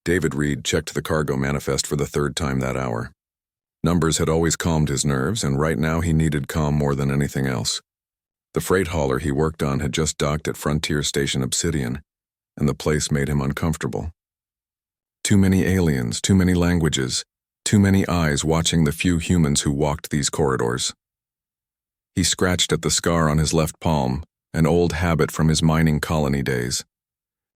David Reed checked the cargo manifest for the third time that hour. Numbers had always calmed his nerves, and right now he needed calm more than anything else. The freight hauler he worked on had just docked at Frontier Station Obsidian, and the place made him uncomfortable. Too many aliens, too many languages, too many eyes watching the few humans who walked these corridors. He scratched at the scar on his left palm, an old habit from his mining colony days.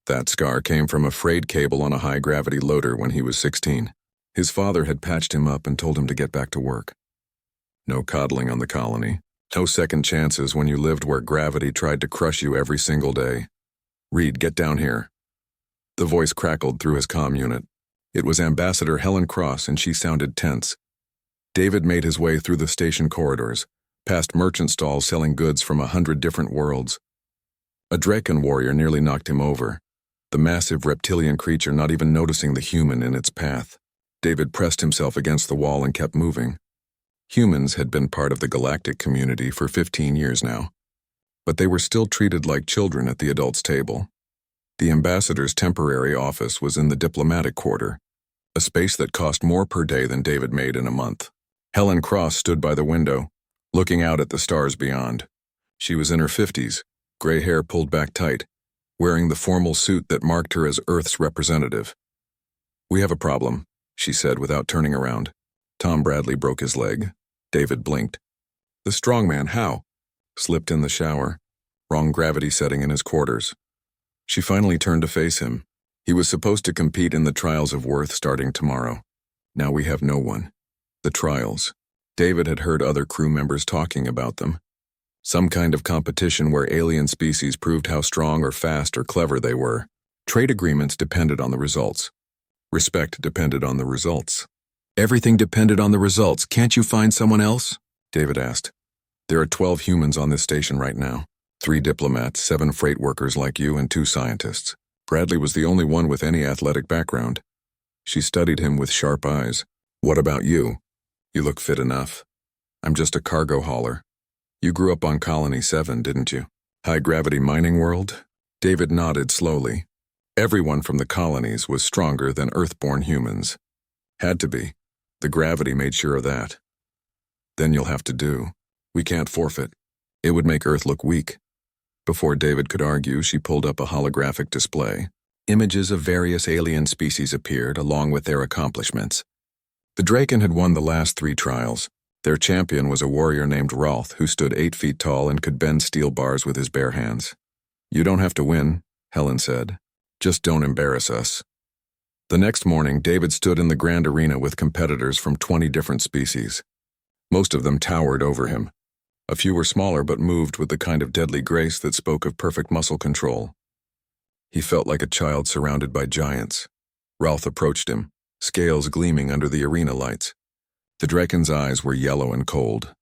That scar came from a frayed cable on a high-gravity loader when he was 16. His father had patched him up and told him to get back to work. No coddling on the colony. No second chances when you lived where gravity tried to crush you every single day. Reed, get down here. The voice crackled through his comm unit. It was Ambassador Helen Cross, and she sounded tense. David made his way through the station corridors, past merchant stalls selling goods from 100 different worlds. A Draken warrior nearly knocked him over, the massive reptilian creature not even noticing the human in its path. David pressed himself against the wall and kept moving. Humans had been part of the galactic community for 15 years now, but they were still treated like children at the adults' table. The ambassador's temporary office was in the diplomatic quarter, a space that cost more per day than David made in a month. Helen Cross stood by the window, looking out at the stars beyond. She was in her 50s, gray hair pulled back tight, wearing the formal suit that marked her as Earth's representative. "We have a problem," she said without turning around. Tom Bradley broke his leg. David blinked. "The strongman, how?" "Slipped in the shower. Wrong gravity setting in his quarters." She finally turned to face him. He was supposed to compete in the Trials of Worth starting tomorrow. Now we have no one. The Trials. David had heard other crew members talking about them. Some kind of competition where alien species proved how strong or fast or clever they were. Trade agreements depended on the results. Respect depended on the results. "Everything depended on the results. Can't you find someone else?" David asked. "There are 12 humans on this station right now. 3 diplomats, 7 freight workers like you, and 2 scientists. Bradley was the only one with any athletic background." She studied him with sharp eyes. "What about you? You look fit enough." "I'm just a cargo hauler." "You grew up on Colony 7, didn't you? High-gravity mining world?" David nodded slowly. Everyone from the colonies was stronger than Earth-born humans. Had to be. The gravity made sure of that. "Then you'll have to do. We can't forfeit. It would make Earth look weak." Before David could argue, she pulled up a holographic display. Images of various alien species appeared, along with their accomplishments. The Draken had won the last 3 trials. Their champion was a warrior named Rolth, who stood 8 feet tall and could bend steel bars with his bare hands. "You don't have to win," Helen said. "Just don't embarrass us." The next morning, David stood in the grand arena with competitors from 20 different species. Most of them towered over him. A few were smaller but moved with the kind of deadly grace that spoke of perfect muscle control. He felt like a child surrounded by giants. Rolth approached him, scales gleaming under the arena lights. The Draken's eyes were yellow and cold.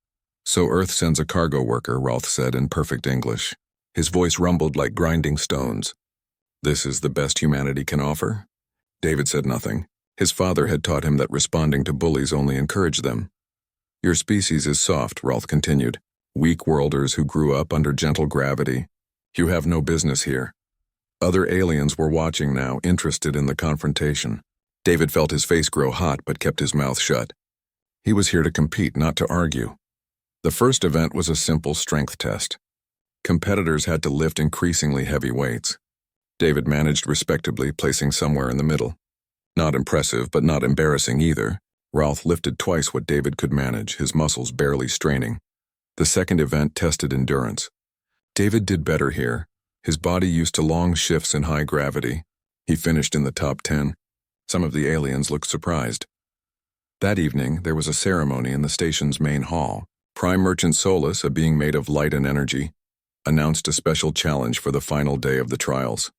"So Earth sends a cargo worker," Rolth said in perfect English. His voice rumbled like grinding stones. "This is the best humanity can offer?" David said nothing. His father had taught him that responding to bullies only encouraged them. "Your species is soft," Rolth continued. "Weak worlders who grew up under gentle gravity. You have no business here." Other aliens were watching now, interested in the confrontation. David felt his face grow hot but kept his mouth shut. He was here to compete, not to argue. The first event was a simple strength test. Competitors had to lift increasingly heavy weights. David managed respectably, placing somewhere in the middle. Not impressive, but not embarrassing either. Rolth lifted twice what David could manage, his muscles barely straining. The second event tested endurance. David did better here. His body used to long shifts in high gravity. He finished in the top 10. Some of the aliens looked surprised. That evening, there was a ceremony in the station's main hall. Prime Merchant Solus, a being made of light and energy, announced a special challenge for the final day of the trials.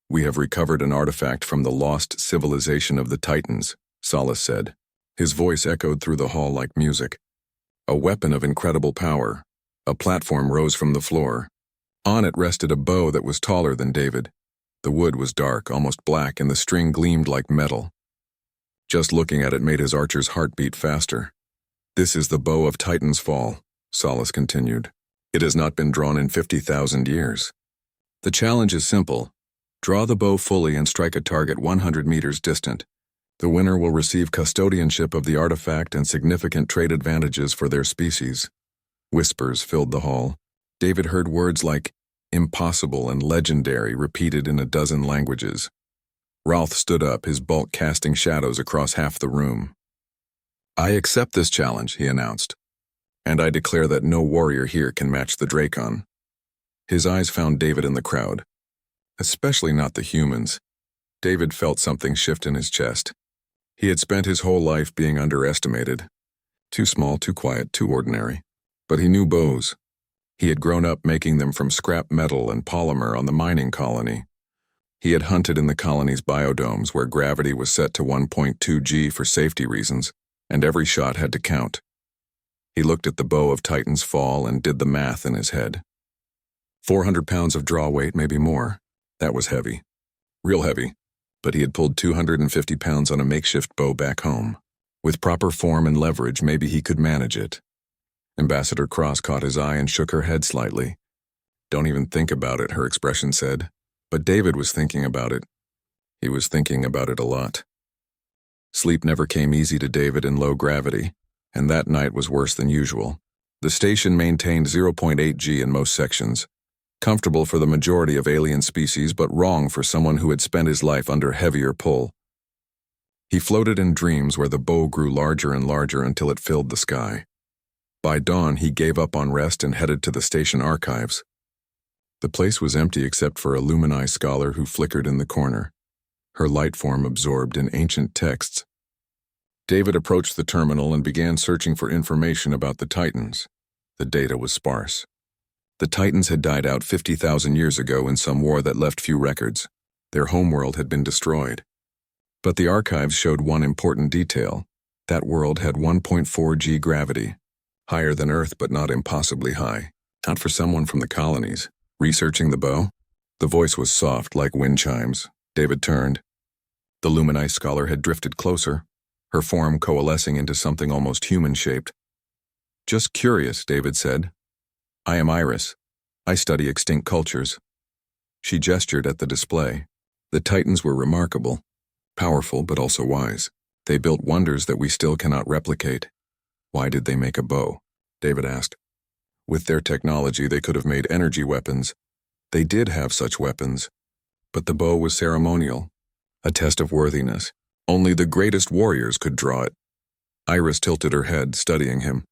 "We have recovered an artifact from the lost civilization of the Titans," Solus said. His voice echoed through the hall like music. A weapon of incredible power. A platform rose from the floor. On it rested a bow that was taller than David. The wood was dark, almost black, and the string gleamed like metal. Just looking at it made his archer's heart beat faster. "This is the bow of Titan's fall," Solus continued. "It has not been drawn in 50,000 years. The challenge is simple. Draw the bow fully and strike a target 100 meters distant. The winner will receive custodianship of the artifact and significant trade advantages for their species. Whispers filled the hall. David heard words like impossible and legendary repeated in a dozen languages. Ralph stood up, his bulk casting shadows across half the room. "I accept this challenge," he announced, "and I declare that no warrior here can match the Dracon." His eyes found David in the crowd. Especially not the humans. David felt something shift in his chest. He had spent his whole life being underestimated. Too small, too quiet, too ordinary. But he knew bows. He had grown up making them from scrap metal and polymer on the mining colony. He had hunted in the colony's biodomes where gravity was set to 1.2 G for safety reasons, and every shot had to count. He looked at the bow of Titan's Fall and did the math in his head. 400 pounds of draw weight, maybe more. That was heavy. Real heavy. But he had pulled 250 pounds on a makeshift bow back home. With proper form and leverage, maybe he could manage it. Ambassador Cross caught his eye and shook her head slightly. "Don't even think about it," her expression said. But David was thinking about it. He was thinking about it a lot. Sleep never came easy to David in low gravity, and that night was worse than usual. The station maintained 0.8 G in most sections. Comfortable for the majority of alien species, but wrong for someone who had spent his life under heavier pull. He floated in dreams where the bow grew larger and larger until it filled the sky. By dawn, he gave up on rest and headed to the station archives. The place was empty except for a Lumini scholar who flickered in the corner, her light form absorbed in ancient texts. David approached the terminal and began searching for information about the Titans. The data was sparse. The Titans had died out 50,000 years ago in some war that left few records. Their homeworld had been destroyed. But the archives showed one important detail. That world had 1.4 G gravity. Higher than Earth, but not impossibly high. Not for someone from the colonies. Researching the bow? The voice was soft, like wind chimes. David turned. The Lumini scholar had drifted closer, her form coalescing into something almost human-shaped. "Just curious," David said. "I am Iris. I study extinct cultures." She gestured at the display. The Titans were remarkable. Powerful, but also wise. They built wonders that we still cannot replicate. "Why did they make a bow?" David asked. With their technology, they could have made energy weapons. They did have such weapons. But the bow was ceremonial. A test of worthiness. Only the greatest warriors could draw it. Iris tilted her head, studying him.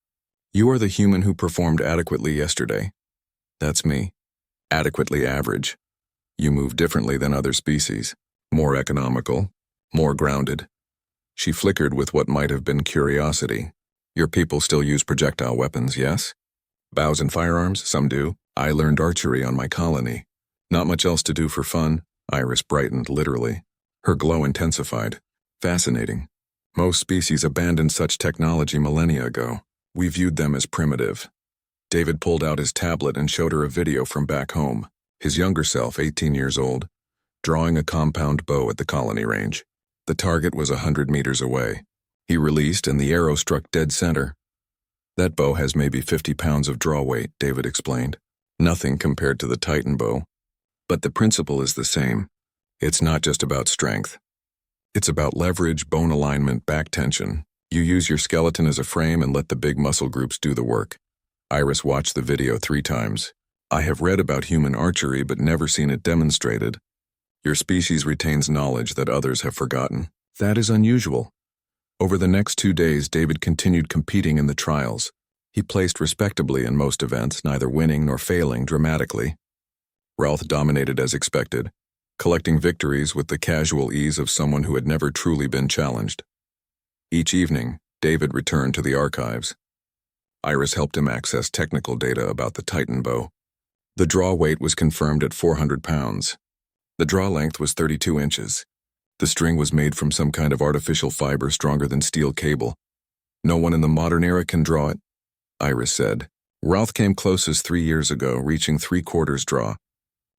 "You are the human who performed adequately yesterday." "That's me. Adequately average. You move differently than other species. More economical. More grounded." She flickered with what might have been curiosity. "Your people still use projectile weapons, yes?" "Bows and firearms, some do. I learned archery on my colony. Not much else to do for fun." Iris brightened, literally. Her glow intensified. "Fascinating. Most species abandoned such technology millennia ago. We viewed them as primitive." David pulled out his tablet and showed her a video from back home, his younger self, 18 years old, drawing a compound bow at the colony range. The target was 100 meters away. He released and the arrow struck dead center. "That bow has maybe 50 pounds of draw weight," David explained. "Nothing compared to the Titan bow. But the principle is the same. It's not just about strength. It's about leverage, bone alignment, back tension. You use your skeleton as a frame and let the big muscle groups do the work." Iris watched the video 3 times. "I have read about human archery but never seen it demonstrated. Your species retains knowledge that others have forgotten. That is unusual." Over the next 2 days, David continued competing in the trials. He placed respectably in most events, neither winning nor failing dramatically. Ralph dominated as expected, collecting victories with the casual ease of someone who had never truly been challenged. Each evening, David returned to the archives. Iris helped him access technical data about the Titan bow. The draw weight was confirmed at 400 pounds. The draw length was 32 inches. The string was made from some kind of artificial fiber stronger than steel cable. "No one in the modern era can draw it," Iris said. "Ralph came closest 3 years ago, reaching 3/4 draw.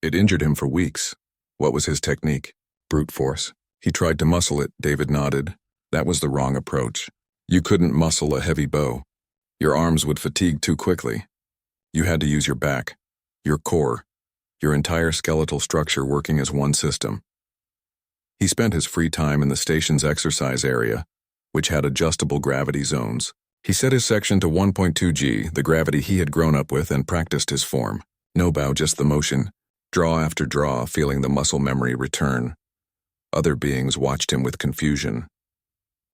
It injured him for weeks." "What was his technique?" "Brute force. He tried to muscle it," David nodded. "That was the wrong approach. You couldn't muscle a heavy bow. Your arms would fatigue too quickly. You had to use your back, your core. your entire skeletal structure working as one system. He spent his free time in the station's exercise area, which had adjustable gravity zones. He set his section to 1.2 G, the gravity he had grown up with, and practiced his form. No bow, just the motion, draw after draw, feeling the muscle memory return. Other beings watched him with confusion.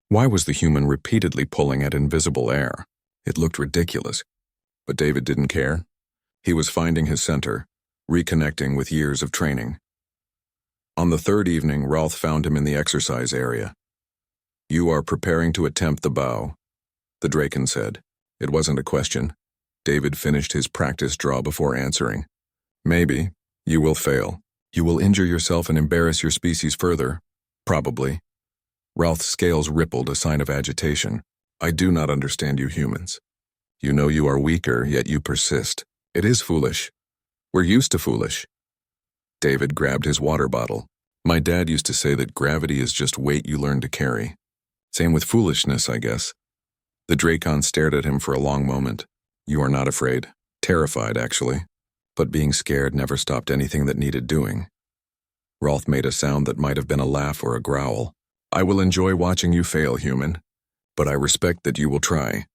Why was the human repeatedly pulling at invisible air? It looked ridiculous. But David didn't care. He was finding his center, reconnecting with years of training. On the third evening, Rolf found him in the exercise area. "You are preparing to attempt the bow," the Draken said. It wasn't a question. David finished his practice draw before answering. "Maybe. You will fail. You will injure yourself and embarrass your species further. Probably." Rolf's scales rippled, a sign of agitation. "I do not understand you humans. You know you are weaker, yet you persist. It is foolish. We're used to foolish." David grabbed his water bottle. "My dad used to say that gravity is just weight you learn to carry. Same with foolishness, I guess." The Drakon stared at him for a long moment. "You are not afraid." "Terrified, actually. But being scared never stopped anything that needed doing." Rolf made a sound that might have been a laugh or a growl. "I will enjoy watching you fail, human. But I respect that you will try."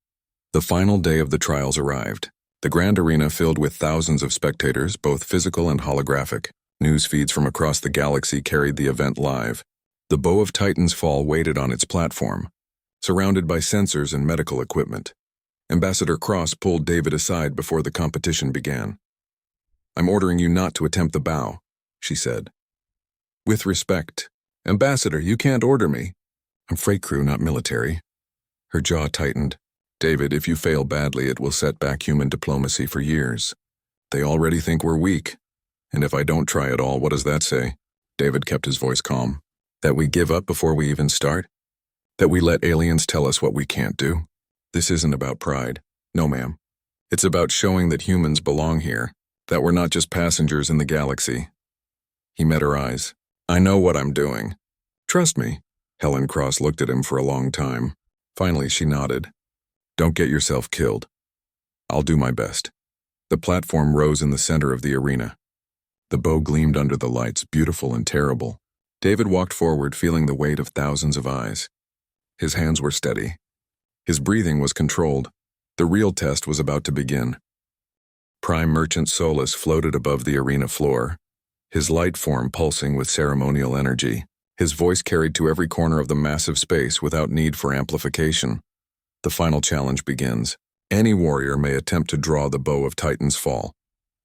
The final day of the trials arrived. The grand arena filled with thousands of spectators, both physical and holographic. News feeds from across the galaxy carried the event live. The bow of Titan's fall waited on its platform, surrounded by sensors and medical equipment. Ambassador Cross pulled David aside before the competition began. "I'm ordering you not to attempt the bow," she said. "With respect. Ambassador, you can't order me. I'm freight crew, not military." Her jaw tightened. "David, if you fail badly, it will set back human diplomacy for years. They already think we're weak. And if I don't try at all, what does that say?" David kept his voice calm. "That we give up before we even start? That we let aliens tell us what we can't do? This isn't about pride. No, ma'am. It's about showing that humans belong here, that we're not just passengers in the galaxy." He met her eyes. "I know what I'm doing. Trust me." Helen Cross looked at him for a long time. Finally, she nodded. "Don't get yourself killed. I'll do my best." The platform rose in the center of the arena. The bow gleamed under the lights, beautiful and terrible. David walked forward, feeling the weight of thousands of eyes. His hands were steady. His breathing was controlled. The real test was about to begin. Prime Merchant Solus floated above the arena floor, his light form pulsing with ceremonial energy. His voice carried to every corner of the massive space without need for amplification. The final challenge begins. Any warrior may attempt to draw the bow of Titan's fall.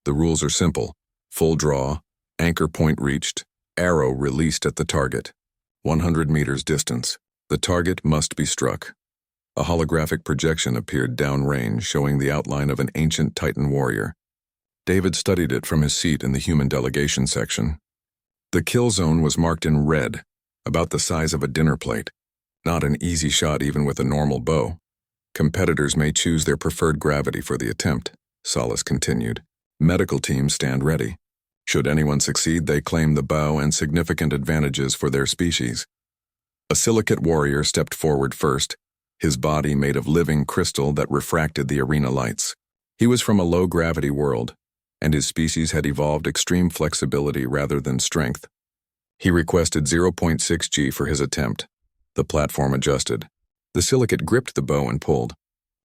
The rules are simple. Full draw, anchor point reached, arrow released at the target. 100 meters distance. The target must be struck. A holographic projection appeared downrange, showing the outline of an ancient Titan warrior. David studied it from his seat in the human delegation section. The kill zone was marked in red, about the size of a dinner plate. Not an easy shot even with a normal bow. Competitors may choose their preferred gravity for the attempt, Solus continued. Medical teams stand ready. Should anyone succeed, they claim the bow and significant advantages for their species. A silicate warrior stepped forward first, his body made of living crystal that refracted the arena lights. He was from a low-gravity world, and his species had evolved extreme flexibility rather than strength. He requested 0.6 G for his attempt. The platform adjusted. The silicate gripped the bow and pulled.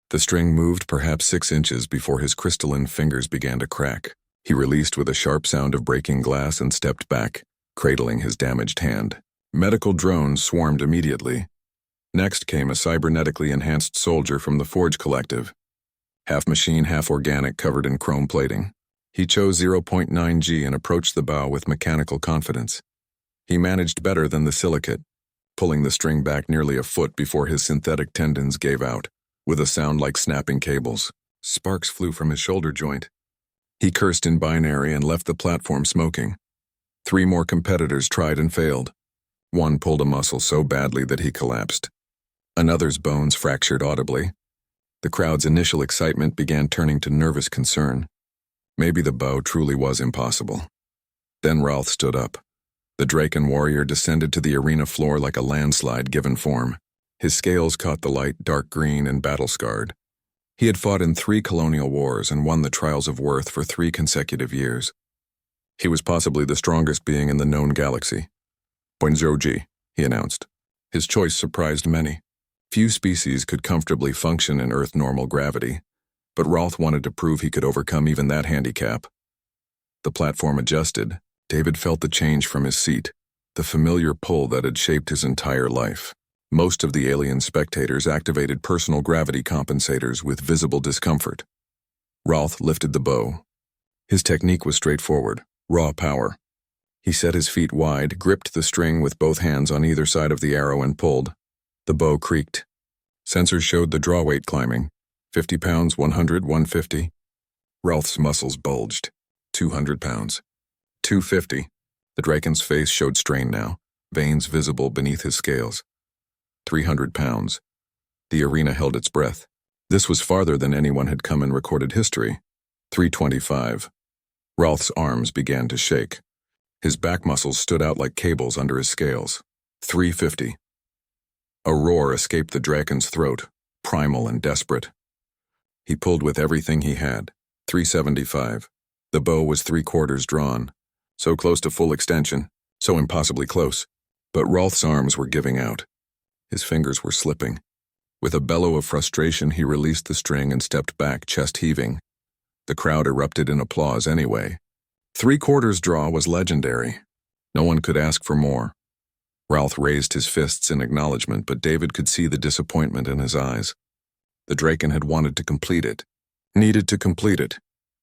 The string moved perhaps 6 inches before his crystalline fingers began to crack. He released with a sharp sound of breaking glass and stepped back, cradling his damaged hand. Medical drones swarmed immediately. Next came a cybernetically enhanced soldier from the Forge Collective. Half machine, half organic, covered in chrome plating. He chose 0.9 G and approached the bow with mechanical confidence. He managed better than the silicate, pulling the string back nearly a foot before his synthetic tendons gave out, with a sound like snapping cables. Sparks flew from his shoulder joint. He cursed in binary and left the platform smoking. 3 more competitors tried and failed. One pulled a muscle so badly that he collapsed. Another's bones fractured audibly. The crowd's initial excitement began turning to nervous concern. Maybe the bow truly was impossible. Then Ralph stood up. The Draken warrior descended to the arena floor like a landslide given form. His scales caught the light, dark green and battle-scarred. He had fought in 3 colonial wars and won the Trials of Worth for 3 consecutive years. He was possibly the strongest being in the known galaxy. G, he announced. His choice surprised many. Few species could comfortably function in Earth normal gravity, but Rolth wanted to prove he could overcome even that handicap. The platform adjusted. David felt the change from his seat, the familiar pull that had shaped his entire life. Most of the alien spectators activated personal gravity compensators with visible discomfort. Rolth lifted the bow. His technique was straightforward, raw power. He set his feet wide, gripped the string with both hands on either side of the arrow and pulled. The bow creaked. Sensors showed the draw weight climbing. 50 pounds, 100, 150. Rolth's muscles bulged. 200 pounds. 250. The Draken's face showed strain now, veins visible beneath his scales. 300 pounds. The arena held its breath. This was farther than anyone had come in recorded history. 325. Rolth's arms began to shake. His back muscles stood out like cables under his scales. 350. A roar escaped the Draken's throat, primal and desperate. He pulled with everything he had. 375. The bow was 3/4 drawn. So close to full extension, so impossibly close. But Rolth's arms were giving out. His fingers were slipping. With a bellow of frustration, he released the string and stepped back, chest heaving. The crowd erupted in applause anyway. 3/4 draw was legendary. No one could ask for more. Rolth raised his fists in acknowledgement, but David could see the disappointment in his eyes. The Draken had wanted to complete it. Needed to complete it.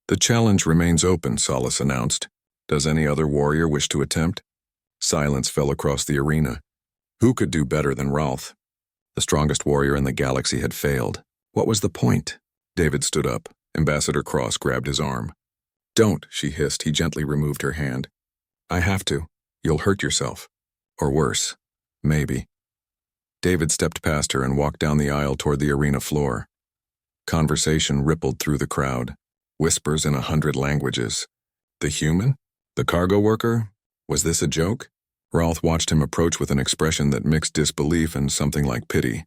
The challenge remains open, Solace announced. Does any other warrior wish to attempt? Silence fell across the arena. Who could do better than Rolth? The strongest warrior in the galaxy had failed. What was the point? David stood up. Ambassador Cross grabbed his arm. Don't, she hissed. He gently removed her hand. I have to. You'll hurt yourself. Or worse. Maybe. David stepped past her and walked down the aisle toward the arena floor. Conversation rippled through the crowd. Whispers in 100 languages. The human? The cargo worker? Was this a joke? Rolth watched him approach with an expression that mixed disbelief and something like pity.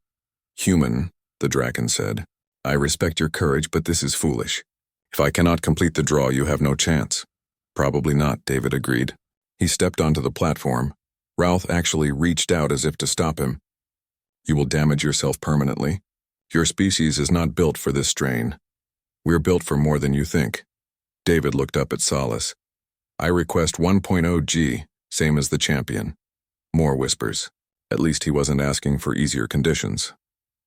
Human, the Draken said. I respect your courage, but this is foolish. If I cannot complete the draw, you have no chance. Probably not, David agreed. He stepped onto the platform. Rolth actually reached out as if to stop him. You will damage yourself permanently. Your species is not built for this strain. We're built for more than you think. David looked up at Solace. I request 1.0 G, same as the champion. More whispers. At least he wasn't asking for easier conditions.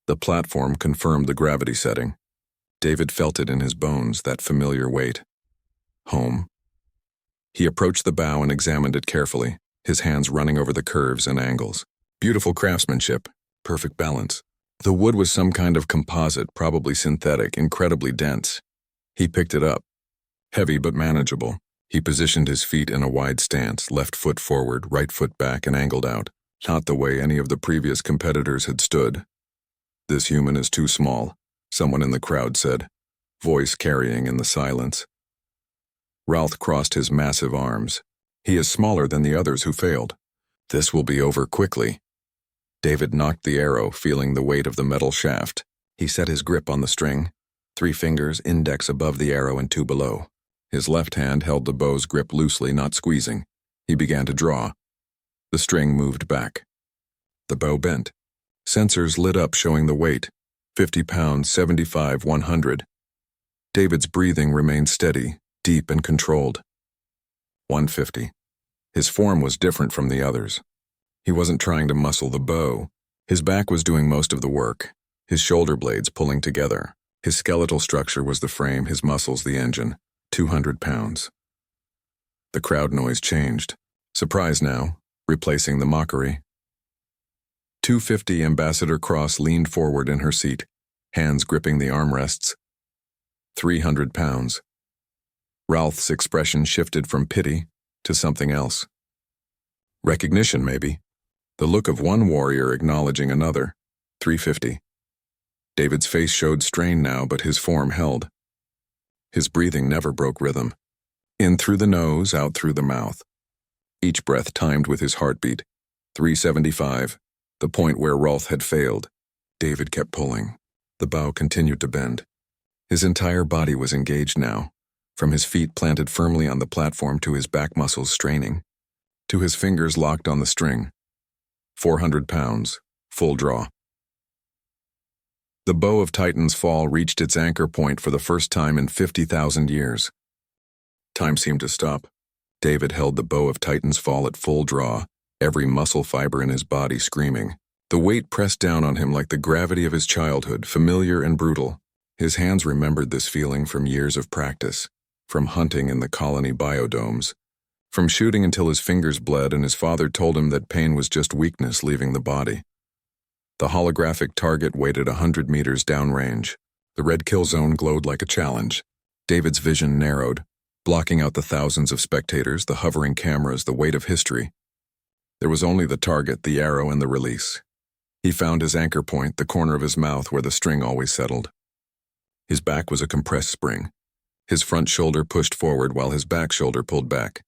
The platform confirmed the gravity setting. David felt it in his bones, that familiar weight. Home. He approached the bow and examined it carefully, his hands running over the curves and angles. Beautiful craftsmanship, perfect balance. The wood was some kind of composite, probably synthetic, incredibly dense. He picked it up. Heavy but manageable. He positioned his feet in a wide stance, left foot forward, right foot back and angled out, not the way any of the previous competitors had stood. This human is too small, someone in the crowd said, voice carrying in the silence. Rolth crossed his massive arms. He is smaller than the others who failed. This will be over quickly. David knocked the arrow, feeling the weight of the metal shaft. He set his grip on the string, 3 fingers, index above the arrow and 2 below. His left hand held the bow's grip loosely, not squeezing. He began to draw. The string moved back. The bow bent. Sensors lit up showing the weight, 50 pounds, 75, 100. David's breathing remained steady, deep and controlled. 150. His form was different from the others. He wasn't trying to muscle the bow. His back was doing most of the work, his shoulder blades pulling together. His skeletal structure was the frame, his muscles the engine. 200 pounds. The crowd noise changed. Surprise now, replacing the mockery. 250 Ambassador Cross leaned forward in her seat, hands gripping the armrests. 300 pounds. Rolth's expression shifted from pity to something else. Recognition, maybe. The look of one warrior acknowledging another. 350. David's face showed strain now, but his form held. His breathing never broke rhythm. In through the nose, out through the mouth. Each breath timed with his heartbeat. 375, the point where Rolth had failed. David kept pulling. The bow continued to bend. His entire body was engaged now. from his feet planted firmly on the platform to his back muscles straining, to his fingers locked on the string. 400 pounds, full draw. The bow of Titan's fall reached its anchor point for the first time in 50,000 years. Time seemed to stop. David held the bow of Titan's fall at full draw, every muscle fiber in his body screaming. The weight pressed down on him like the gravity of his childhood, familiar and brutal. His hands remembered this feeling from years of practice, from hunting in the colony biodomes, from shooting until his fingers bled and his father told him that pain was just weakness leaving the body. The holographic target waited 100 meters downrange. The red kill zone glowed like a challenge. David's vision narrowed, blocking out the thousands of spectators, the hovering cameras, the weight of history. There was only the target, the arrow, and the release. He found his anchor point, the corner of his mouth where the string always settled. His back was a compressed spring. His front shoulder pushed forward while his back shoulder pulled back,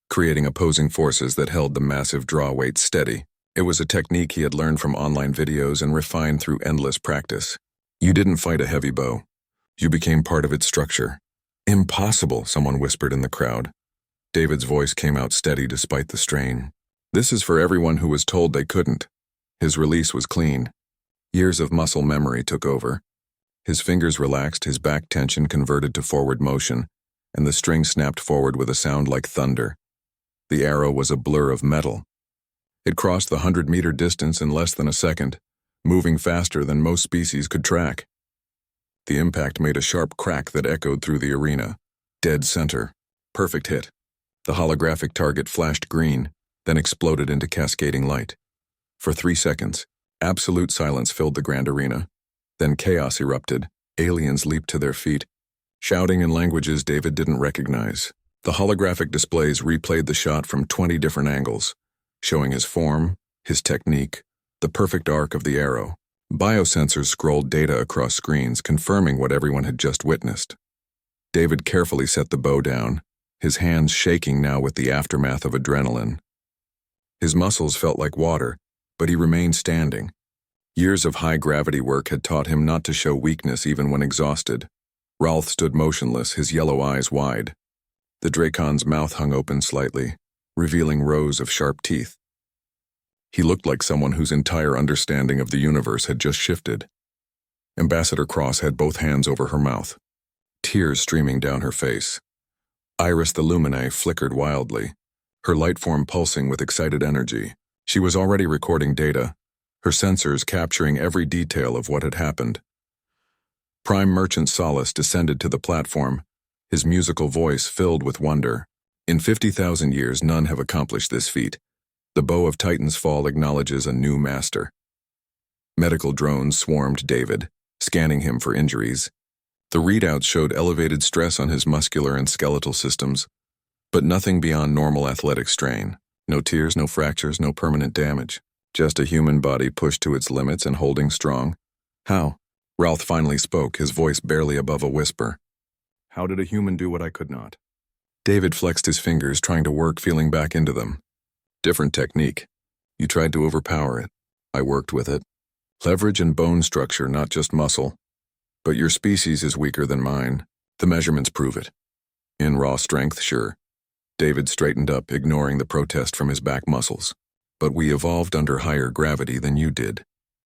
creating opposing forces that held the massive draw weight steady. It was a technique he had learned from online videos and refined through endless practice. You didn't fight a heavy bow. You became part of its structure. Impossible, someone whispered in the crowd. David's voice came out steady despite the strain. This is for everyone who was told they couldn't. His release was clean. Years of muscle memory took over. His fingers relaxed, his back tension converted to forward motion, and the string snapped forward with a sound like thunder. The arrow was a blur of metal. It crossed the 100-meter distance in less than a second, moving faster than most species could track. The impact made a sharp crack that echoed through the arena. Dead center. Perfect hit. The holographic target flashed green, then exploded into cascading light. For 3 seconds, absolute silence filled the grand arena. Then chaos erupted. Aliens leaped to their feet, shouting in languages David didn't recognize. The holographic displays replayed the shot from 20 different angles, showing his form, his technique, the perfect arc of the arrow. Biosensors scrolled data across screens, confirming what everyone had just witnessed. David carefully set the bow down, his hands shaking now with the aftermath of adrenaline. His muscles felt like water, but he remained standing. Years of high-gravity work had taught him not to show weakness even when exhausted. Ralph stood motionless, his yellow eyes wide. The Dracon's mouth hung open slightly, revealing rows of sharp teeth. He looked like someone whose entire understanding of the universe had just shifted. Ambassador Cross had both hands over her mouth, tears streaming down her face. Iris the Luminae flickered wildly, her light form pulsing with excited energy. She was already recording data, her sensors capturing every detail of what had happened. Prime Merchant Solace descended to the platform, his musical voice filled with wonder. In 50,000 years, none have accomplished this feat. The bow of Titan's fall acknowledges a new master. Medical drones swarmed David, scanning him for injuries. The readouts showed elevated stress on his muscular and skeletal systems, but nothing beyond normal athletic strain. No tears, no fractures, no permanent damage. Just a human body pushed to its limits and holding strong. How? Ralph finally spoke, his voice barely above a whisper. How did a human do what I could not? David flexed his fingers, trying to work feeling back into them. Different technique. You tried to overpower it. I worked with it. Leverage and bone structure, not just muscle. But your species is weaker than mine. The measurements prove it. In raw strength, sure. David straightened up, ignoring the protest from his back muscles. But we evolved under higher gravity than you did.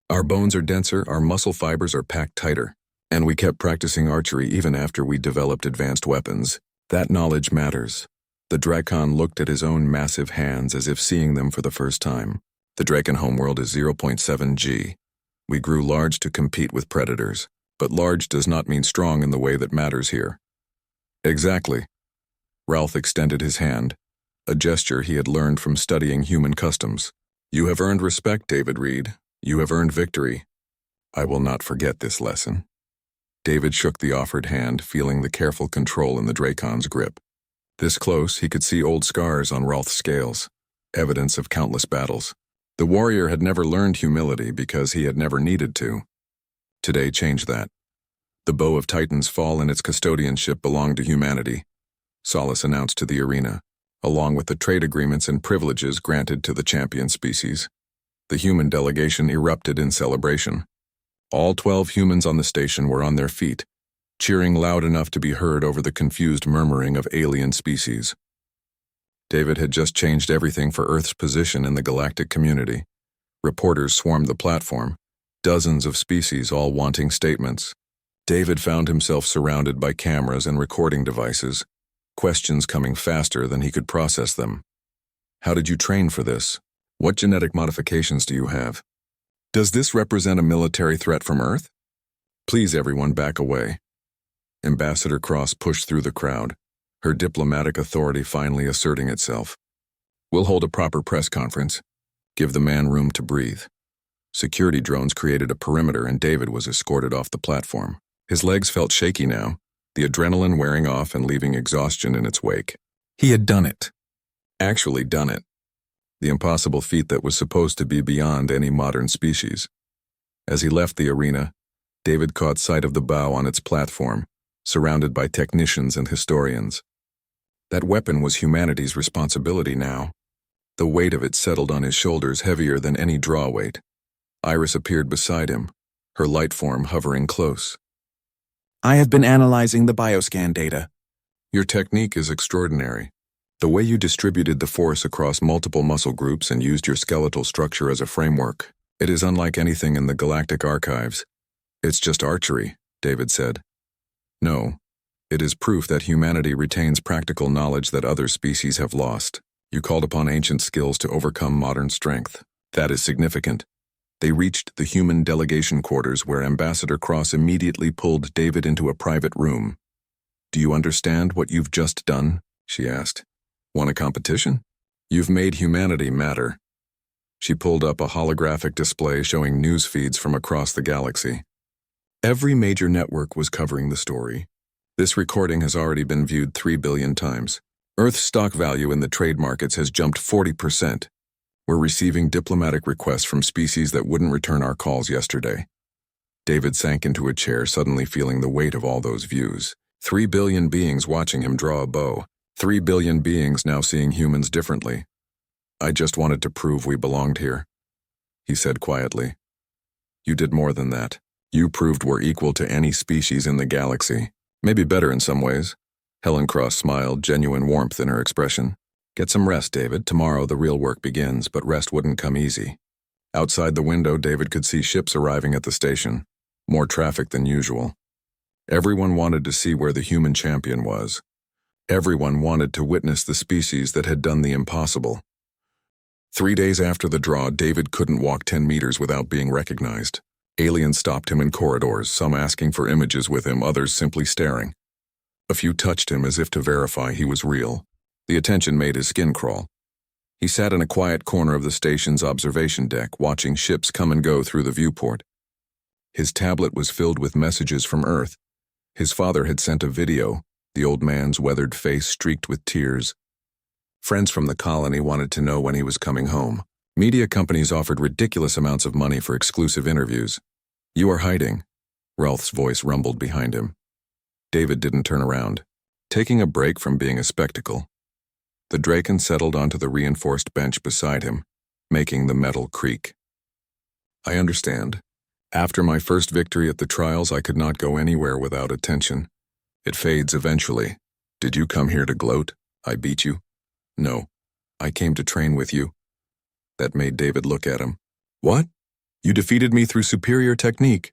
Our bones are denser, our muscle fibers are packed tighter. And we kept practicing archery even after we developed advanced weapons. That knowledge matters. The Dracon looked at his own massive hands as if seeing them for the first time. The Draken homeworld is 0.7 G. We grew large to compete with predators, but large does not mean strong in the way that matters here. Exactly. Ralph extended his hand, a gesture he had learned from studying human customs. You have earned respect, David Reed. You have earned victory. I will not forget this lesson. David shook the offered hand, feeling the careful control in the Dracon's grip. This close, he could see old scars on Ralph's scales, evidence of countless battles. The warrior had never learned humility because he had never needed to. Today changed that. The bow of Titan's fall and its custodianship belonged to humanity, Solace announced to the arena, along with the trade agreements and privileges granted to the champion species. The human delegation erupted in celebration. All 12 humans on the station were on their feet, cheering loud enough to be heard over the confused murmuring of alien species. David had just changed everything for Earth's position in the galactic community. Reporters swarmed the platform, dozens of species all wanting statements. David found himself surrounded by cameras and recording devices, questions coming faster than he could process them. How did you train for this? What genetic modifications do you have? Does this represent a military threat from Earth? Please everyone back away. Ambassador Cross pushed through the crowd, her diplomatic authority finally asserting itself. We'll hold a proper press conference. Give the man room to breathe. Security drones created a perimeter and David was escorted off the platform. His legs felt shaky now, the adrenaline wearing off and leaving exhaustion in its wake. He had done it. Actually done it. The impossible feat that was supposed to be beyond any modern species. As he left the arena, David caught sight of the bow on its platform, surrounded by technicians and historians. That weapon was humanity's responsibility now. The weight of it settled on his shoulders heavier than any draw weight. Iris appeared beside him, her light form hovering close. I have been analyzing the bioscan data. Your technique is extraordinary. The way you distributed the force across multiple muscle groups and used your skeletal structure as a framework, it is unlike anything in the galactic archives. It's just archery, David said. No, it is proof that humanity retains practical knowledge that other species have lost. You called upon ancient skills to overcome modern strength. That is significant. They reached the human delegation quarters where Ambassador Cross immediately pulled David into a private room. Do you understand what you've just done? She asked. Won a competition? You've made humanity matter. She pulled up a holographic display showing news feeds from across the galaxy. Every major network was covering the story. This recording has already been viewed 3 billion times. Earth's stock value in the trade markets has jumped 40%. We're receiving diplomatic requests from species that wouldn't return our calls yesterday. David sank into a chair, suddenly feeling the weight of all those views. 3 billion beings watching him draw a bow. 3 billion beings now seeing humans differently. I just wanted to prove we belonged here, he said quietly. You did more than that. You proved we're equal to any species in the galaxy. Maybe better in some ways. Helen Cross smiled, genuine warmth in her expression. Get some rest, David. Tomorrow the real work begins, but rest wouldn't come easy. Outside the window, David could see ships arriving at the station. More traffic than usual. Everyone wanted to see where the human champion was. Everyone wanted to witness the species that had done the impossible. 3 days after the draw, David couldn't walk 10 meters without being recognized. Aliens stopped him in corridors, some asking for images with him, others simply staring. A few touched him as if to verify he was real. The attention made his skin crawl. He sat in a quiet corner of the station's observation deck, watching ships come and go through the viewport. His tablet was filled with messages from Earth. His father had sent a video, the old man's weathered face streaked with tears. Friends from the colony wanted to know when he was coming home. Media companies offered ridiculous amounts of money for exclusive interviews. You are hiding, Rolf's voice rumbled behind him. David didn't turn around, taking a break from being a spectacle. The Draken settled onto the reinforced bench beside him, making the metal creak. I understand. After my first victory at the trials, I could not go anywhere without attention. It fades eventually. Did you come here to gloat? I beat you? No. I came to train with you. That made David look at him. What? You defeated me through superior technique.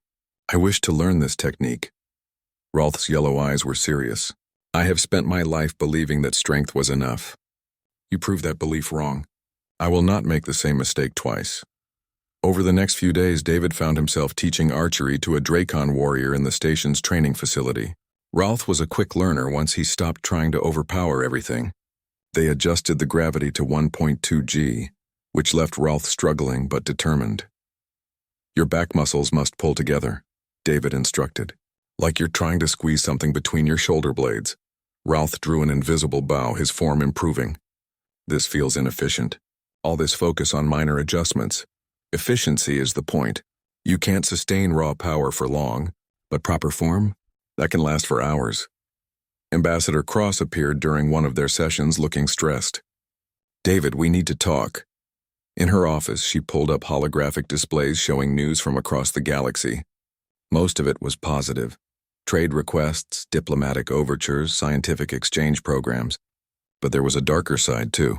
I wish to learn this technique. Rolf's yellow eyes were serious. I have spent my life believing that strength was enough. You proved that belief wrong. I will not make the same mistake twice. Over the next few days, David found himself teaching archery to a Dracon warrior in the station's training facility. Rolf was a quick learner once he stopped trying to overpower everything. They adjusted the gravity to 1.2 G, which left Rolf struggling but determined. Your back muscles must pull together, David instructed, like you're trying to squeeze something between your shoulder blades. Rolf drew an invisible bow, his form improving. This feels inefficient. All this focus on minor adjustments. Efficiency is the point. You can't sustain raw power for long, but proper form? That can last for hours. Ambassador Cross appeared during one of their sessions looking stressed. David, we need to talk. In her office, she pulled up holographic displays showing news from across the galaxy. Most of it was positive. Trade requests, diplomatic overtures, scientific exchange programs. But there was a darker side, too.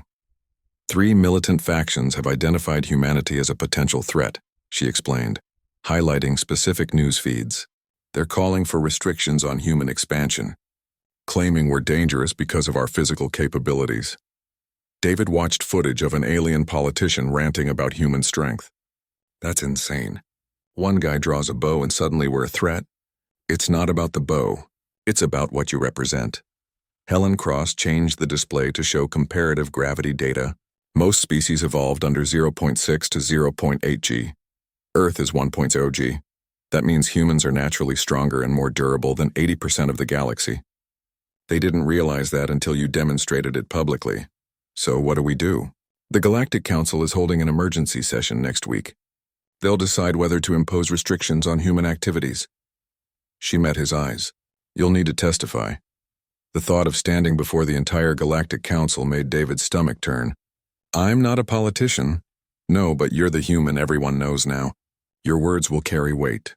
3 militant factions have identified humanity as a potential threat, she explained, highlighting specific news feeds. They're calling for restrictions on human expansion, claiming we're dangerous because of our physical capabilities. David watched footage of an alien politician ranting about human strength. That's insane. One guy draws a bow and suddenly we're a threat. It's not about the bow. It's about what you represent. Helen Cross changed the display to show comparative gravity data. Most species evolved under 0.6 to 0.8 g. Earth is 1.0 g. That means humans are naturally stronger and more durable than 80% of the galaxy. They didn't realize that until you demonstrated it publicly. So what do? The Galactic Council is holding an emergency session next week. They'll decide whether to impose restrictions on human activities. She met his eyes. You'll need to testify. The thought of standing before the entire Galactic Council made David's stomach turn. I'm not a politician. No, but you're the human everyone knows now. Your words will carry weight.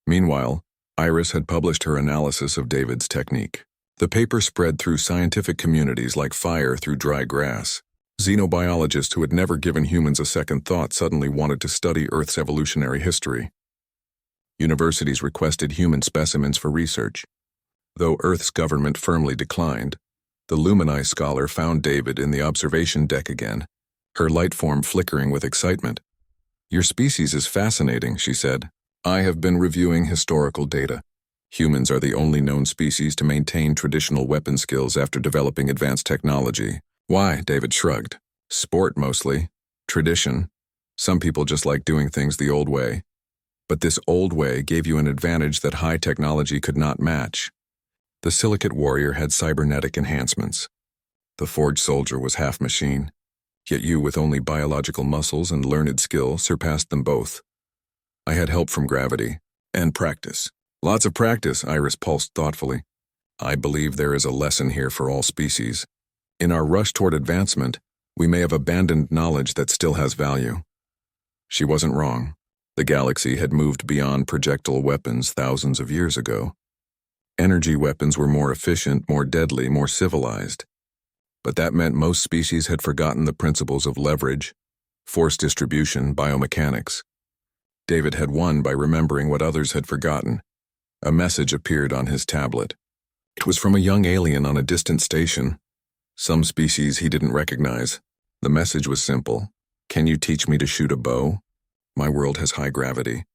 Meanwhile, Iris had published her analysis of David's technique. The paper spread through scientific communities like fire through dry grass. Xenobiologists who had never given humans a second thought suddenly wanted to study Earth's evolutionary history. Universities requested human specimens for research. Though Earth's government firmly declined, the Lumini scholar found David in the observation deck again, her light form flickering with excitement. Your species is fascinating, she said. I have been reviewing historical data. Humans are the only known species to maintain traditional weapon skills after developing advanced technology. Why? David shrugged. Sport mostly. Tradition. Some people just like doing things the old way. But this old way gave you an advantage that high technology could not match. The silicate warrior had cybernetic enhancements. The forged soldier was half machine. Yet you, with only biological muscles and learned skill, surpassed them both. I had help from gravity. And practice. Lots of practice, Iris pulsed thoughtfully. I believe there is a lesson here for all species. In our rush toward advancement, we may have abandoned knowledge that still has value. She wasn't wrong. The galaxy had moved beyond projectile weapons thousands of years ago. Energy weapons were more efficient, more deadly, more civilized. But that meant most species had forgotten the principles of leverage, force distribution, biomechanics. David had won by remembering what others had forgotten. A message appeared on his tablet. It was from a young alien on a distant station. Some species he didn't recognize. The message was simple. Can you teach me to shoot a bow? My world has high gravity.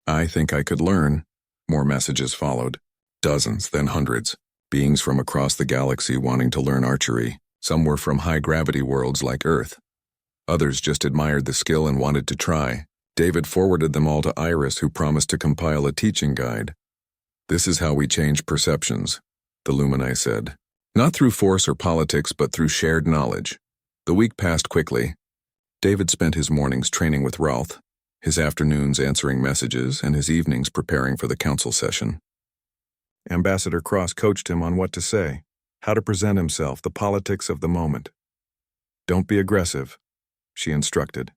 I think I could learn. More messages followed. Dozens, then hundreds. Beings from across the galaxy wanting to learn archery. Some were from high-gravity worlds like Earth. Others just admired the skill and wanted to try. David forwarded them all to Iris, who promised to compile a teaching guide. This is how we change perceptions, the Lumini said. Not through force or politics, but through shared knowledge. The week passed quickly. David spent his mornings training with Rolth, his afternoons answering messages, and his evenings preparing for the council session. Ambassador Cross coached him on what to say, how to present himself, the politics of the moment. Don't be aggressive, she instructed.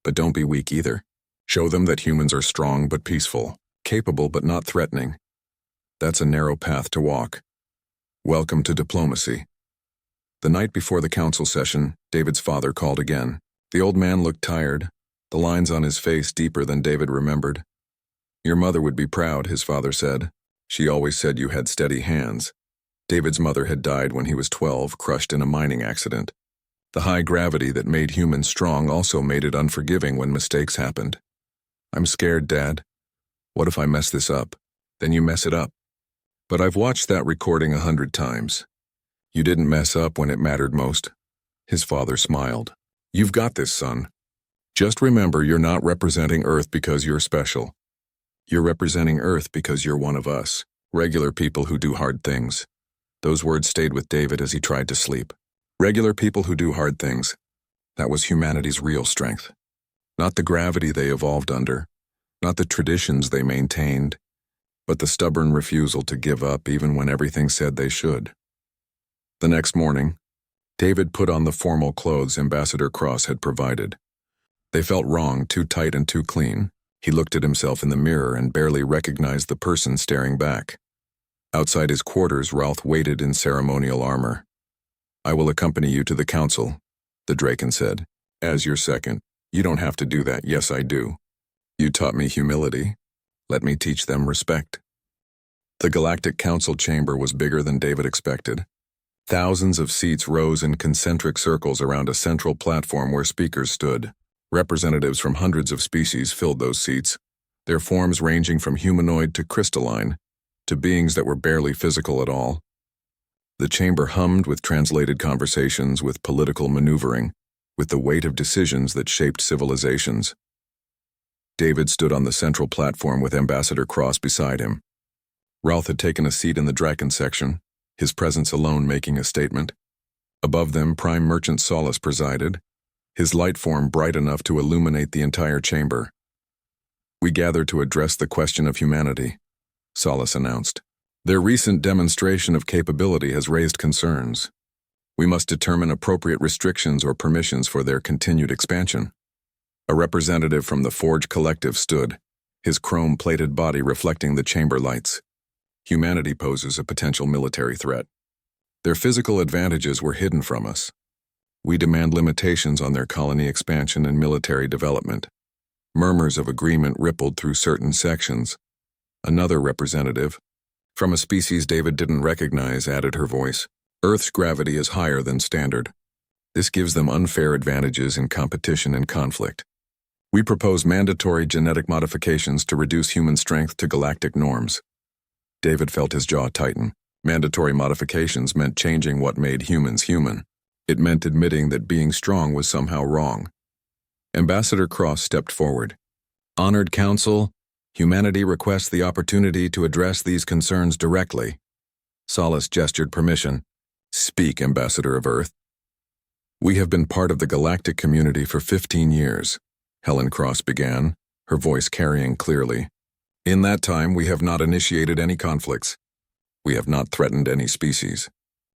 But don't be weak either. Show them that humans are strong but peaceful, capable but not threatening. That's a narrow path to walk. Welcome to diplomacy. The night before the council session, David's father called again. The old man looked tired, the lines on his face deeper than David remembered. Your mother would be proud, his father said. She always said you had steady hands. David's mother had died when he was 12, crushed in a mining accident. The high gravity that made humans strong also made it unforgiving when mistakes happened. I'm scared, Dad. What if I mess this up? Then you mess it up. But I've watched that recording 100 times. You didn't mess up when it mattered most. His father smiled. You've got this, son. Just remember you're not representing Earth because you're special. You're representing Earth because you're one of us, regular people who do hard things. Those words stayed with David as he tried to sleep. Regular people who do hard things. That was humanity's real strength. Not the gravity they evolved under, not the traditions they maintained, but the stubborn refusal to give up even when everything said they should. The next morning, David put on the formal clothes Ambassador Cross had provided. They felt wrong, too tight and too clean. He looked at himself in the mirror and barely recognized the person staring back. Outside his quarters, Ralph waited in ceremonial armor. "I will accompany you to the council," the Draken said. "As your second. You don't have to do that." "Yes, I do. You taught me humility. Let me teach them respect." The Galactic Council chamber was bigger than David expected. Thousands of seats rose in concentric circles around a central platform where speakers stood. Representatives from hundreds of species filled those seats, their forms ranging from humanoid to crystalline, to beings that were barely physical at all. The chamber hummed with translated conversations, with political maneuvering, with the weight of decisions that shaped civilizations. David stood on the central platform with Ambassador Cross beside him. Ralph had taken a seat in the Draken section, his presence alone making a statement. Above them, Prime Merchant Solace presided, his light form bright enough to illuminate the entire chamber. "We gather to address the question of humanity," Solace announced. "Their recent demonstration of capability has raised concerns. We must determine appropriate restrictions or permissions for their continued expansion." A representative from the Forge Collective stood, his chrome-plated body reflecting the chamber lights. "Humanity poses a potential military threat. Their physical advantages were hidden from us. We demand limitations on their colony expansion and military development." Murmurs of agreement rippled through certain sections. Another representative, from a species David didn't recognize, added her voice. "Earth's gravity is higher than standard. This gives them unfair advantages in competition and conflict. We propose mandatory genetic modifications to reduce human strength to galactic norms." David felt his jaw tighten. Mandatory modifications meant changing what made humans human. It meant admitting that being strong was somehow wrong. Ambassador Cross stepped forward. "Honored Council, humanity requests the opportunity to address these concerns directly." Solace gestured permission. "Speak, Ambassador of Earth." "We have been part of the galactic community for 15 years, Helen Cross began, her voice carrying clearly. "In that time, we have not initiated any conflicts. We have not threatened any species.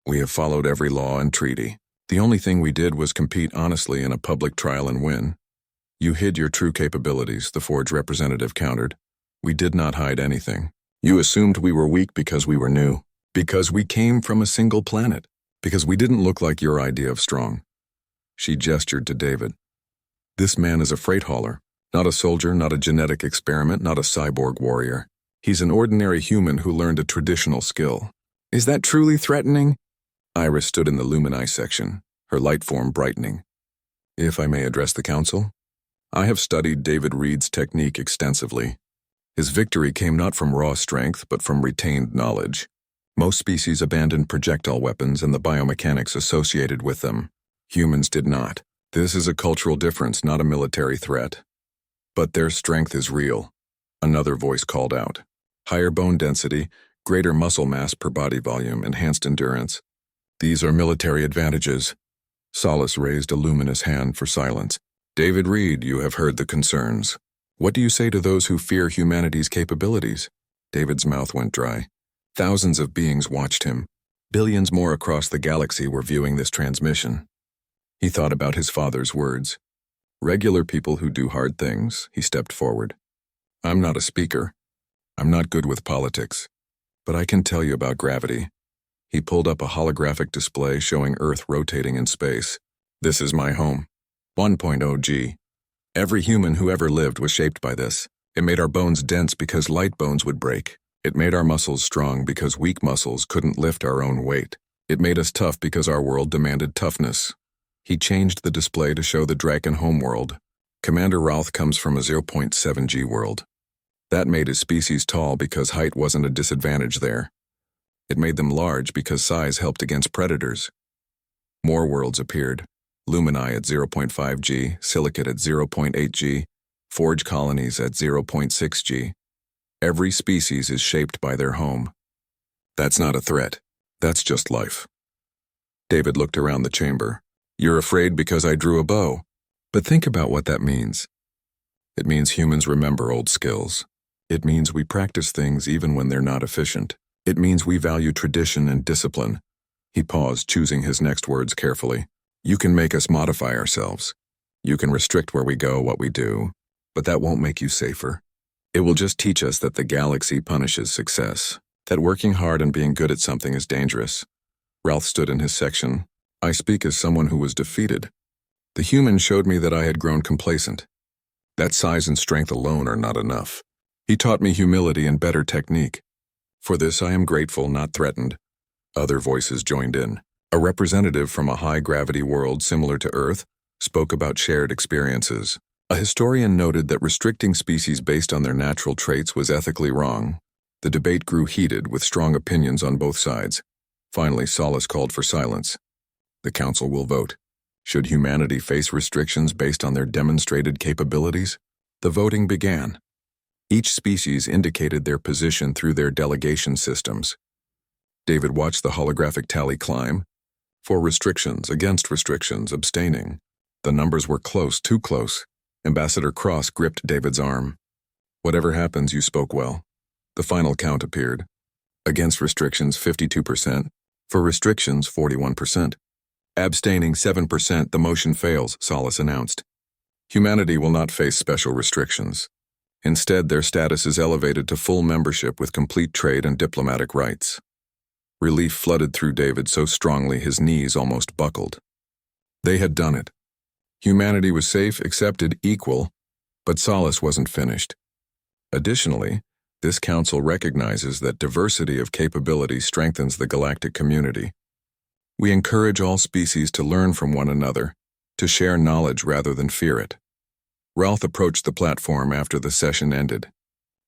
We have followed every law and treaty. The only thing we did was compete honestly in a public trial and win." "You hid your true capabilities," the Forge representative countered. "We did not hide anything. You assumed we were weak because we were new, because we came from a single planet, because we didn't look like your idea of strong." She gestured to David. "This man is a freight hauler, not a soldier, not a genetic experiment, not a cyborg warrior. He's an ordinary human who learned a traditional skill." "Is that truly threatening?" Iris stood in the Lumini section, her light form brightening. "If I may address the council, I have studied David Reed's technique extensively. His victory came not from raw strength, but from retained knowledge. Most species abandoned projectile weapons and the biomechanics associated with them. Humans did not. This is a cultural difference, not a military threat. But their strength is real," another voice called out. "Higher bone density, greater muscle mass per body volume, enhanced endurance. These are military advantages." Solace raised a luminous hand for silence. "David Reed, you have heard the concerns. What do you say to those who fear humanity's capabilities?" David's mouth went dry. Thousands of beings watched him. Billions more across the galaxy were viewing this transmission. He thought about his father's words. "Regular people who do hard things," he stepped forward. "I'm not a speaker. I'm not good with politics. But I can tell you about gravity." He pulled up a holographic display showing Earth rotating in space. "This is my home. 1.0 G. Every human who ever lived was shaped by this. It made our bones dense because light bones would break. It made our muscles strong because weak muscles couldn't lift our own weight. It made us tough because our world demanded toughness." He changed the display to show the Draken homeworld. "Commander Ralph comes from a 0.7 G world. That made his species tall because height wasn't a disadvantage there. It made them large because size helped against predators. More worlds appeared. Lumini at 0.5 G, Silicate at 0.8 G, Forge colonies at 0.6 G. Every species is shaped by their home. That's not a threat. That's just life." David looked around the chamber. "You're afraid because I drew a bow. But think about what that means. It means humans remember old skills. It means we practice things even when they're not efficient. It means we value tradition and discipline." He paused, choosing his next words carefully. "You can make us modify ourselves. You can restrict where we go, what we do. But that won't make you safer. It will just teach us that the galaxy punishes success, that working hard and being good at something is dangerous. Ralph stood in his section. I speak as someone who was defeated. The human showed me that I had grown complacent. That size and strength alone are not enough. He taught me humility and better technique. For this I am grateful, not threatened. Other voices joined in. A representative from a high-gravity world similar to Earth spoke about shared experiences. A historian noted that restricting species based on their natural traits was ethically wrong. The debate grew heated, with strong opinions on both sides. Finally, Solace called for silence. The council will vote. Should humanity face restrictions based on their demonstrated capabilities? The voting began. Each species indicated their position through their delegation systems. David watched the holographic tally climb. For restrictions, against restrictions, abstaining. The numbers were close, too close. Ambassador Cross gripped David's arm. Whatever happens, you spoke well. The final count appeared. Against restrictions, 52%. For restrictions, 41%. Abstaining, 7%. The motion fails, Solace announced. Humanity will not face special restrictions. Instead, their status is elevated to full membership with complete trade and diplomatic rights. Relief flooded through David so strongly his knees almost buckled. They had done it. Humanity was safe, accepted, equal, but Solace wasn't finished. Additionally, this council recognizes that diversity of capability strengthens the galactic community. We encourage all species to learn from one another, to share knowledge rather than fear it. Ralph approached the platform after the session ended.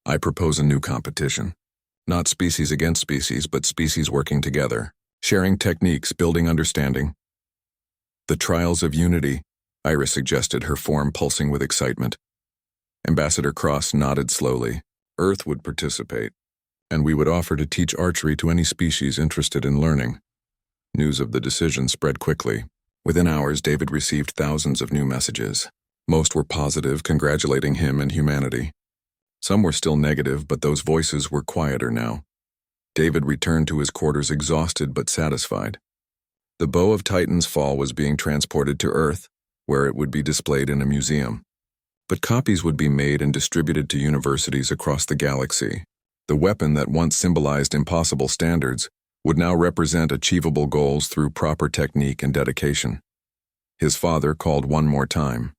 I propose a new competition. Not species against species, but species working together, sharing techniques, building understanding. The Trials of Unity, Iris suggested, her form pulsing with excitement. Ambassador Cross nodded slowly. Earth would participate, and we would offer to teach archery to any species interested in learning. News of the decision spread quickly. Within hours, David received thousands of new messages. Most were positive, congratulating him and humanity. Some were still negative, but those voices were quieter now. David returned to his quarters exhausted but satisfied. The bow of Titan's fall was being transported to Earth, where it would be displayed in a museum. But copies would be made and distributed to universities across the galaxy. The weapon that once symbolized impossible standards would now represent achievable goals through proper technique and dedication. His father called one more time.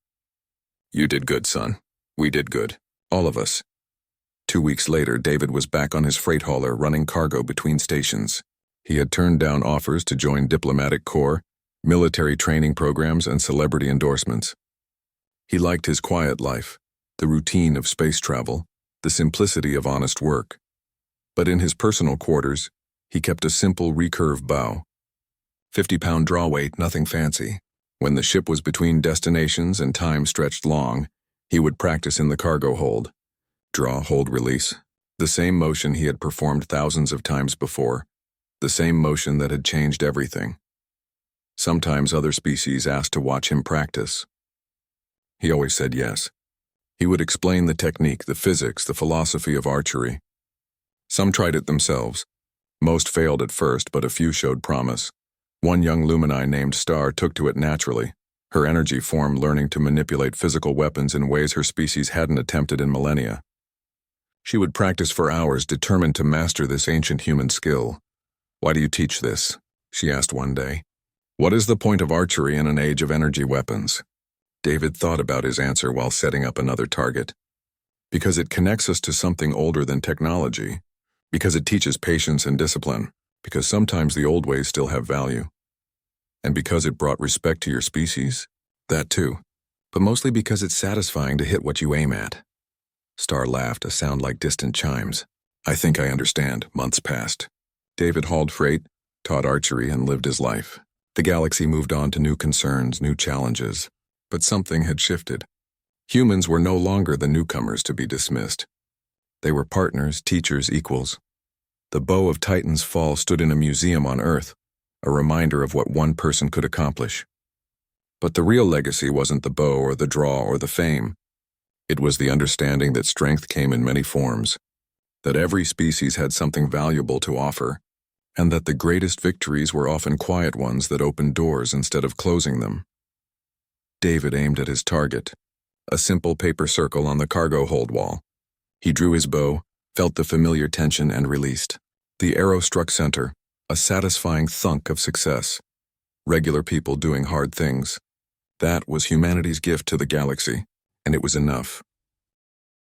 You did good, son. We did good. All of us. 2 weeks later, David was back on his freight hauler running cargo between stations. He had turned down offers to join diplomatic corps, military training programs, and celebrity endorsements. He liked his quiet life, the routine of space travel, the simplicity of honest work. But in his personal quarters, he kept a simple recurve bow. 50-pound draw weight, nothing fancy. When the ship was between destinations and time stretched long, he would practice in the cargo hold. Draw, hold, release. The same motion he had performed thousands of times before. The same motion that had changed everything. Sometimes other species asked to watch him practice. He always said yes. He would explain the technique, the physics, the philosophy of archery. Some tried it themselves. Most failed at first, but a few showed promise. One young Lumini named Star took to it naturally, her energy form learning to manipulate physical weapons in ways her species hadn't attempted in millennia. She would practice for hours, determined to master this ancient human skill. Why do you teach this? She asked one day. What is the point of archery in an age of energy weapons? David thought about his answer while setting up another target. Because it connects us to something older than technology. Because it teaches patience and discipline. Because sometimes the old ways still have value. And because it brought respect to your species? That too. But mostly because it's satisfying to hit what you aim at. Star laughed, a sound like distant chimes. I think I understand. Months passed. David hauled freight, taught archery, and lived his life. The galaxy moved on to new concerns, new challenges. But something had shifted. Humans were no longer the newcomers to be dismissed. They were partners, teachers, equals. The bow of Titan's fall stood in a museum on Earth, a reminder of what one person could accomplish. But the real legacy wasn't the bow or the draw or the fame. It was the understanding that strength came in many forms, that every species had something valuable to offer, and that the greatest victories were often quiet ones that opened doors instead of closing them. David aimed at his target. a simple paper circle on the cargo hold wall. He drew his bow, felt the familiar tension, and released. The arrow struck center, a satisfying thunk of success. Regular people doing hard things. That was humanity's gift to the galaxy, and it was enough.